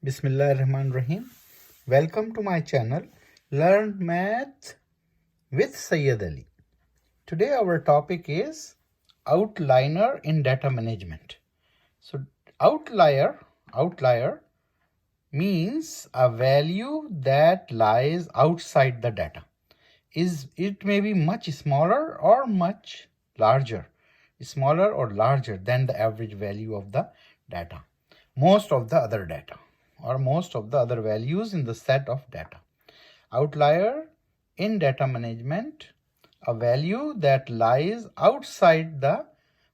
Bismillahirrahmanirrahim. Welcome to my channel Learn Math with Syed Ali. Today our topic is outlier in data management. So outlier means a value that lies outside the data. It may be much smaller or much larger, smaller or larger than the average value of the data, most of the other data, or most of the other values in the set of data. Outlier in data management, a value that lies outside the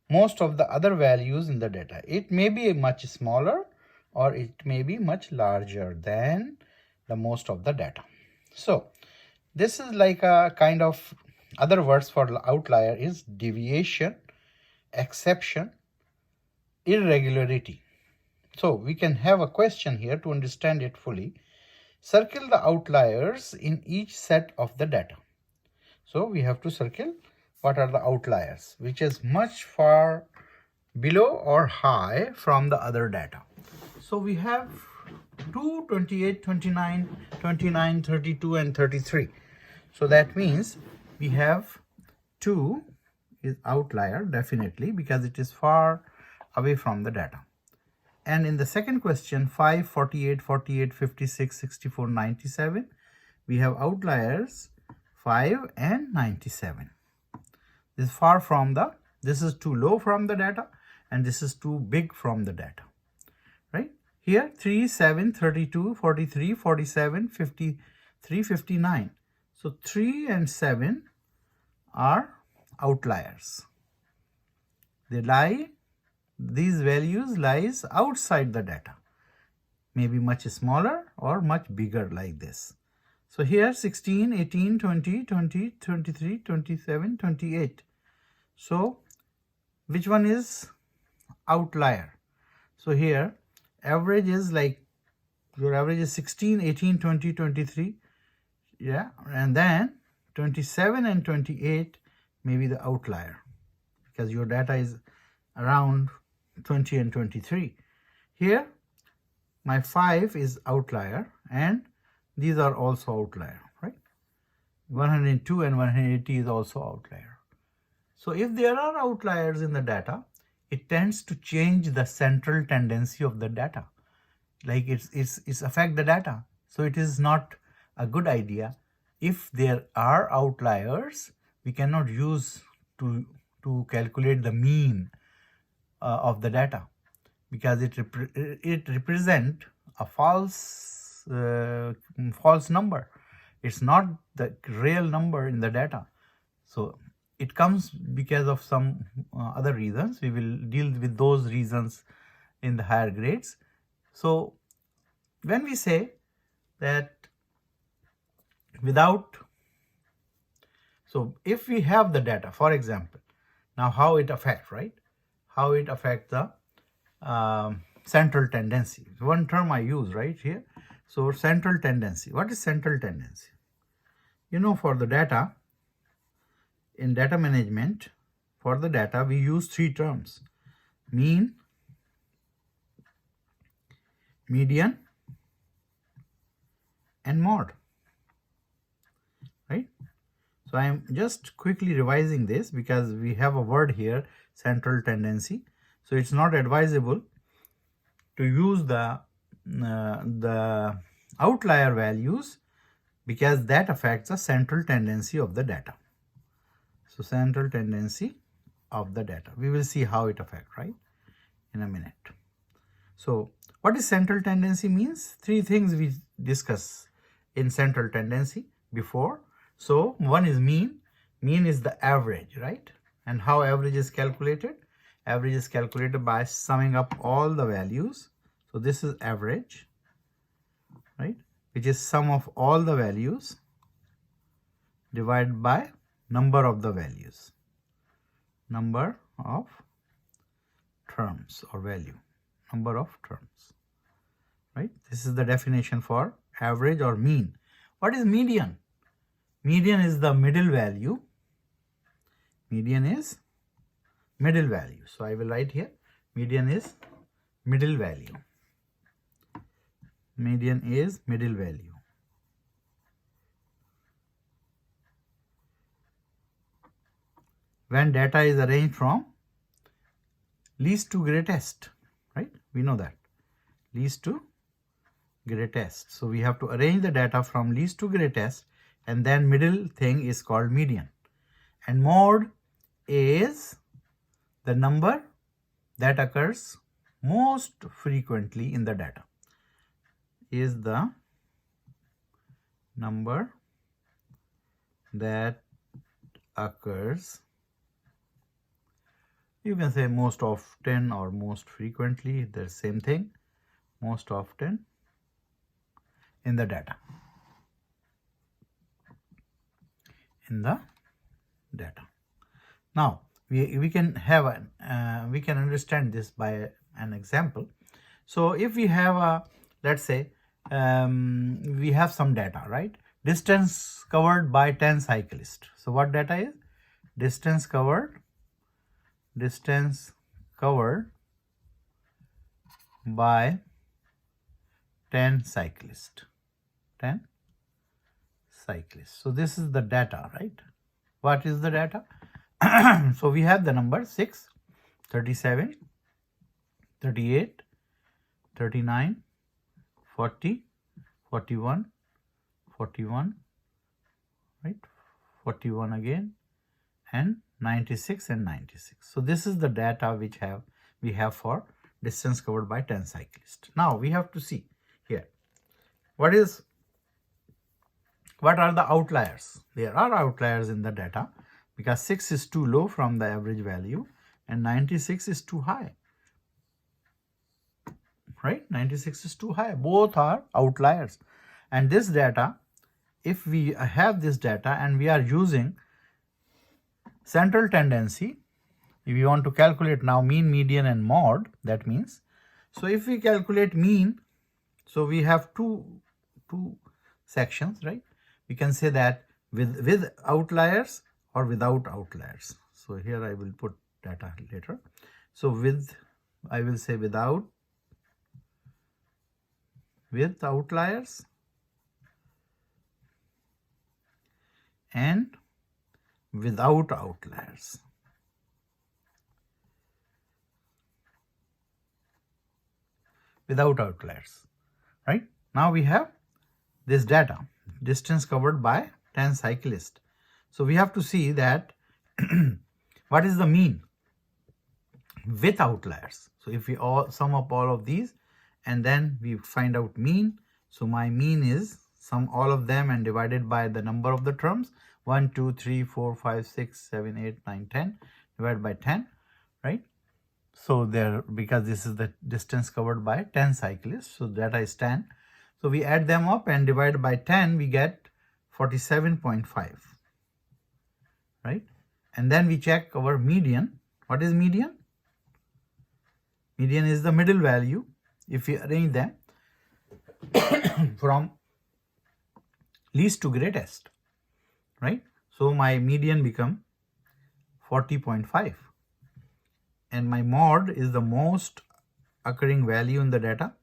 most of the other values in the data. It may be much smaller or it may be much larger than the most of the data. So this is like a kind of other words for outlier is deviation, exception, irregularity. So we can have a question here to understand it fully. Circle the outliers in each set of the data. So we have to circle what are the outliers, which is much far below or high from the other data. So we have 2, 28, 29, 29, 32 and 33. So that means we have 2 is outlier definitely because it is far away from the data. And in the second question, 5, 48, 48, 56, 64, 97, we have outliers 5 and 97. This is far from the, this is too low from the data and this is too big from the data, right? Here 3, 7, 32, 43, 47, 53, 59. So 3 and 7 are outliers. These values lies outside the data, maybe much smaller or much bigger like this. So here 16, 18, 20, 20, 23, 27, 28. So which one is outlier? So here average is like, your average is 16, 18, 20, 23. Yeah, and then 27 and 28 may be the outlier because your data is around 20 and 23. Here my 5 is outlier and these are also outlier, right? 102 and 180 is also outlier. So if there are outliers in the data, it tends to change the central tendency of the data, like it's affect the data. So it is not a good idea. If there are outliers, we cannot use to calculate the mean of the data because it represent a false number. It's not the real number in the data. So it comes because of some other reasons. We will deal with those reasons in the higher grades. So when we say that so if we have the data, for example, now how it affects, right? How it affects the central tendency. One term I use right here. So central tendency. What is central tendency? You know, for the data, in data management, for the data, we use 3 terms: mean, median, and mode, right? So I am just quickly revising this because we have a word here, central tendency. So it's not advisable to use the outlier values because that affects the central tendency of the data. So central tendency of the data. We will see how it affects, right, in a minute. So what is central tendency means? 3 things we discuss in central tendency before. So one is mean. Mean is the average, right? And how average is calculated? Average is calculated by summing up all the values. So this is average, right, which is sum of all the values divided by number of the values, number of terms or value, number of terms, right? This is the definition for average or mean. What is median? Median is the middle value. Median is middle value. So I will write here, median is middle value. Median is middle value. When data is arranged from least to greatest, right? We know that. Least to greatest. So we have to arrange the data from least to greatest, and then middle thing is called median. And mode is the number that occurs most frequently in the data. Is the number that occurs, you can say most often or most frequently, the same thing, most often in the data. Now we can have we can understand this by an example. So if we have a, let's say we have some data, right? Distance covered by 10 cyclists. So what data is? Distance covered by 10 cyclists. 10 cyclists. So this is the data, right? What is the data? So we have the number 6, 37, 38, 39, 40, 41, 41, right? 41 again, and 96 and 96. So this is the data which we have for distance covered by 10 cyclists. Now we have to see here what are the outliers. There are outliers in the data because 6 is too low from the average value and 96 is too high, right? 96 is too high. Both are outliers. And this data, if we have this data and we are using central tendency, if you want to calculate now mean, median and mode, that means, so if we calculate mean, so we have two sections, right? We can say that with outliers or without outliers. So here I will put data later. So I will say with outliers and without outliers. Without outliers, right? Now we have this data, distance covered by 10 cyclists. So we have to see that what is the mean with outliers. So if we sum up all of these and then we find out mean, so my mean is sum all of them and divided by the number of the terms, 1, 2, 3, 4, 5, 6, 7, 8, 9, 10, divided by 10, right? So there, because this is the distance covered by 10 cyclists, so data is 10. So we add them up and divide by 10, we get 47.5, right? And then we check our median. What is median? Median is the middle value if we arrange them from least to greatest, right? So my median become 40.5 and my mode is the most occurring value in the data.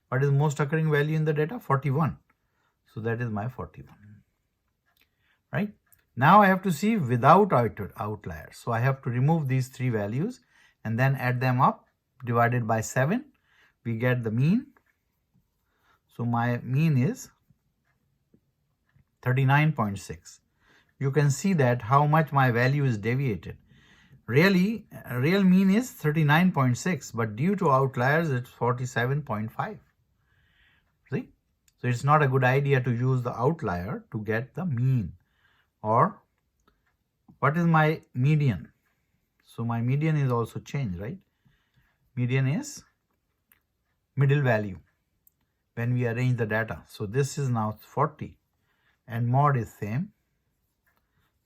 What is most occurring value in the data? 41. So that is my 41, right? Now I have to see without outliers. So I have to remove these three values and then add them up, divided by 7. We get the mean. So my mean is 39.6. You can see that how much my value is deviated. Really, real mean is 39.6, but due to outliers, it's 47.5. See? So it's not a good idea to use the outlier to get the mean. Or what is my median? So my median is also changed, right? Median is middle value when we arrange the data. So this is now 40 and mode is same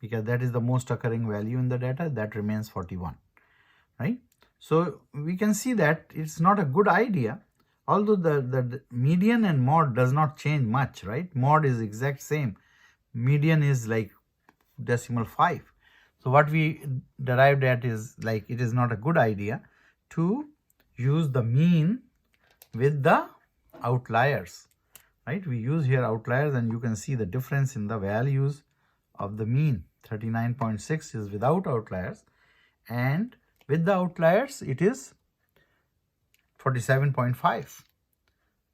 because that is the most occurring value in the data, that remains 41, right? So we can see that it's not a good idea, although the median and mode does not change much, right? Mode is exact same. Median is like decimal 5. So what we derived at is like it is not a good idea to use the mean with the outliers, right? We use here outliers, and you can see the difference in the values of the mean. 39.6 is without outliers, and with the outliers it is 47.5.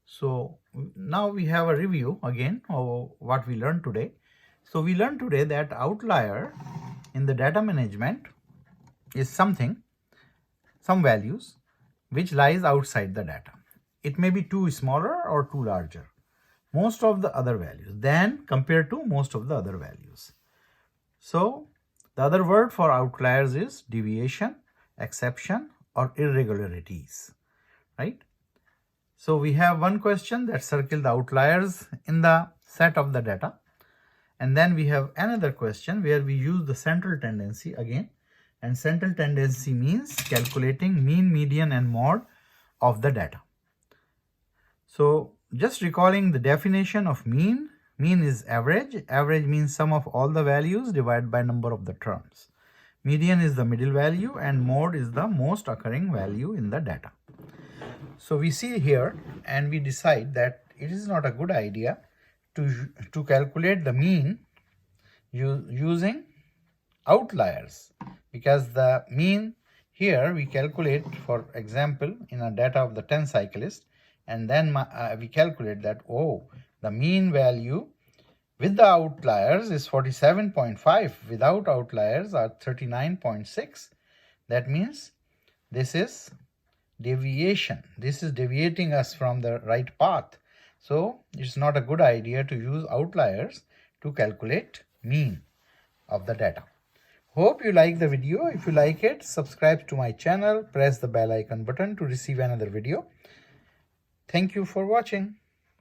So now we have a review again of what we learned today. So we learned today that outlier in the data management is some values which lies outside the data. It may be too smaller or too larger, most of the other values, than compared to most of the other values. So the other word for outliers is deviation, exception, or irregularities, right? So we have one question that circle the outliers in the set of the data. And then we have another question where we use the central tendency again. And central tendency means calculating mean, median, and mode of the data. So just recalling the definition of mean. Mean is average. Average means sum of all the values divided by number of the terms. Median is the middle value, and mode is the most occurring value in the data. So we see here and we decide that it is not a good idea to calculate the mean using outliers, because the mean here we calculate, for example, in a data of the 10 cyclists, and then we calculate that, oh, the mean value with the outliers is 47.5, without outliers are 39.6. That means this is deviation. This is deviating us from the right path. So it's not a good idea to use outliers to calculate mean of the data. Hope you like the video. If you like it, subscribe to my channel, press the bell icon button to receive another video. Thank you for watching.